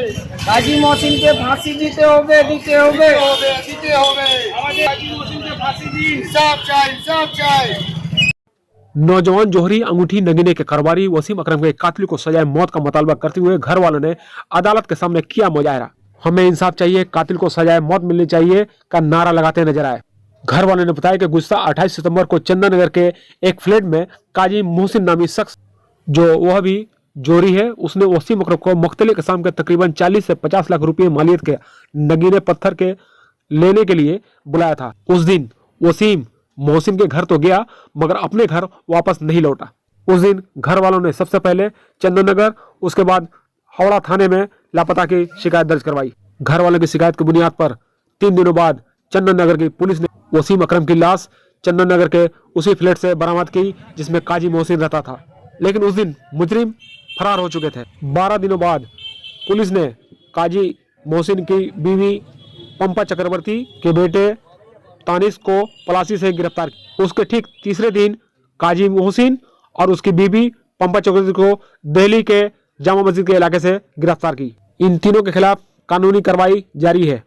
काजी मोहसिन के फांसी जीते हो गए नौजवान जौहरी अंगूठी नगीने के कारोबारी वसीम अकरम के कातिल को सजाए मौत का मुतालबा करते हुए घर वालों ने अदालत के सामने किया मुजाहरा। हमें इंसाफ चाहिए, कातिल को सजाए मौत मिलनी चाहिए का नारा लगाते नजर आए। घर वालों ने बताया कि गुज़श्ता 28 सितंबर को चंदन नगर के एक फ्लैट में काजी मोहसिन नामी शख्स, जो वह भी जोरी है, उसने वसीम अकरम को मुख्तलिफ किस्म के तकरीबन 40 से 50 लाख रुपये मालियत के नगीने पत्थर के लेने के लिए बुलाया था। उस दिन वसीम मोहसिन के घर तो गया मगर अपने घर वापस नहीं लौटा। उस दिन घर वालों ने सबसे पहले चंदन नगर, उसके बाद हावड़ा थाने में लापता की शिकायत दर्ज करवाई। घर वालों की शिकायत की बुनियाद पर 3 दिनों बाद चंदन नगर की पुलिस ने वसीम अकरम की लाश चंदन नगर के उसी फ्लैट से बरामद की जिसमें काजी मोहसिन रहता था, लेकिन उस दिन मुजरिम फरार हो चुके थे। 12 दिनों बाद पुलिस ने काजी मोहसिन की बीवी पंपा चक्रवर्ती के बेटे तानिश को पलासी से गिरफ्तार किया। उसके ठीक तीसरे दिन काजी मोहसिन और उसकी बीवी पंपा चक्रवर्ती को दिल्ली के जामा मस्जिद के इलाके से गिरफ्तार की। इन तीनों के खिलाफ कानूनी कार्रवाई जारी है।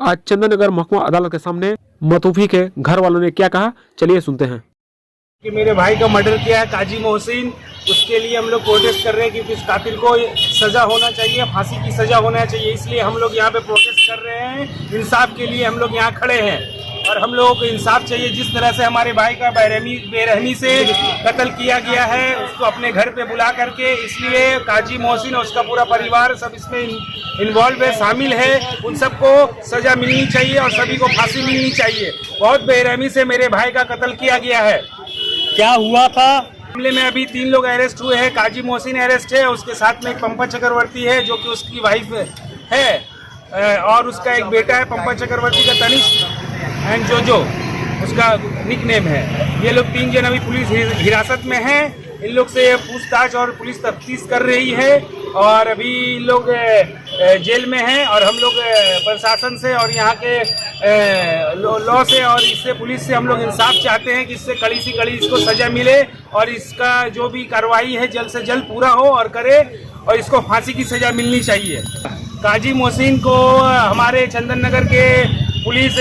आज चंदन नगर महकमा अदालत के सामने मतूफी के घर वालों ने क्या कहा, चलिए सुनते हैं। कि मेरे भाई का मर्डर किया है काजी मोहसिन, उसके लिए हम लोग प्रोटेस्ट कर रहे हैं क्योंकि इस कातिल को सजा होना चाहिए, फांसी की सजा होना चाहिए। इसलिए हम लोग यहाँ पे प्रोटेस्ट कर रहे हैं। इंसाफ के लिए हम लोग यहाँ खड़े हैं और हम लोगों को इंसाफ चाहिए। जिस तरह से हमारे भाई का बेरहमी से कत्ल किया गया है, उसको अपने घर पे बुला करके, इसलिए काजी मोहसिन और उसका पूरा परिवार सब इसमें इन्वॉल्व है, शामिल है। उन सबको सजा मिलनी चाहिए और सभी को फांसी मिलनी चाहिए। बहुत बेरहमी से मेरे भाई का कत्ल किया गया है। क्या हुआ था मामले में अभी 3 लोग अरेस्ट हुए हैं। काजी मोहसिन अरेस्ट है, उसके साथ में एक पंपा चक्रवर्ती है जो कि उसकी वाइफ है और उसका एक बेटा है पंपा चक्रवर्ती का, तनिष्क एंड जोजो उसका निकनेम है। ये लोग 3 जन अभी पुलिस हिरासत में हैं। इन लोग से पूछताछ और पुलिस तफ्तीश कर रही है और अभी इन लोग जेल में हैं और हम लोग प्रशासन से और यहाँ के लॉ से और इससे पुलिस से हम लोग इंसाफ चाहते हैं कि इससे कड़ी से कड़ी इसको सजा मिले और इसका जो भी कार्रवाई है जल्द से जल्द पूरा हो और करे और इसको फांसी की सजा मिलनी चाहिए। काजी मोहसिन को हमारे चंदन नगर के पुलिस,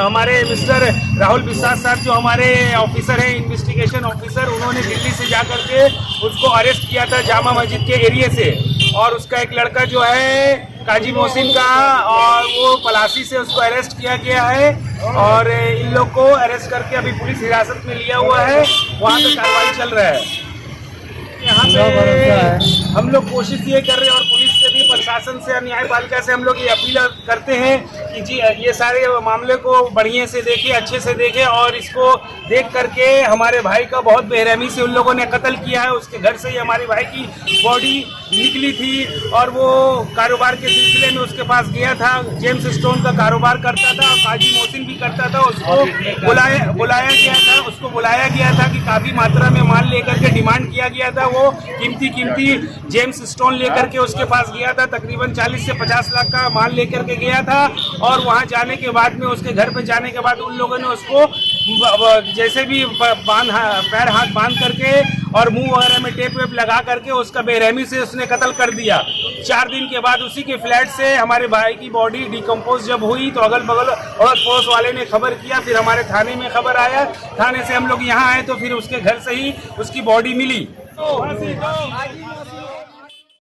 हमारे मिस्टर राहुल विश्वास साहब जो हमारे ऑफिसर हैं, इन्वेस्टिगेशन ऑफिसर, उन्होंने दिल्ली से जा करके उसको अरेस्ट किया था जामा मस्जिद के एरिया से। और उसका एक लड़का जो है काजी मोहसिन का, और वो पलासी से उसको अरेस्ट किया गया है और इन लोग को अरेस्ट करके अभी पुलिस हिरासत में लिया हुआ है। वहाँ पे कार्रवाई चल रहा है। यहाँ पे हम लोग कोशिश ये कर रहे हैं और पुलिस से भी, प्रशासन से, न्यायपालिका से हम लोग ये अपील करते हैं कि जी ये सारे मामले को बढ़िया से देखें, अच्छे से देखें और इसको देख करके हमारे भाई का बहुत बेरहमी से उन लोगों ने कत्ल किया है। उसके घर से ही हमारे भाई की बॉडी निकली थी और वो कारोबार के सिलसिले में उसके पास गया था। जेम्स स्टोन का कारोबार करता था, काजी मोहसिन भी करता था। उसको बुलाया गया था कि काफ़ी मात्रा में माल लेकर के डिमांड किया गया था। वो कीमती जेम्स स्टोन लेकर के उसके पास गया था, तकरीबन 40 से 50 लाख का माल लेकर के गया था। और वहां जाने के बाद में, उसके घर पे जाने के बाद उन लोगों ने उसको जैसे भी पैर हाथ बांध करके और मुंह वगैरह में टेप वेप लगा करके उसका बेरहमी से उसने कत्ल कर दिया। 4 दिन के बाद उसी के फ्लैट से हमारे भाई की बॉडी डिकम्पोज जब हुई तो अगल बगल और पड़ोस वाले ने खबर किया, फिर हमारे थाने में खबर आया, थाने से हम लोग यहाँ आए तो फिर उसके घर से ही उसकी बॉडी मिली।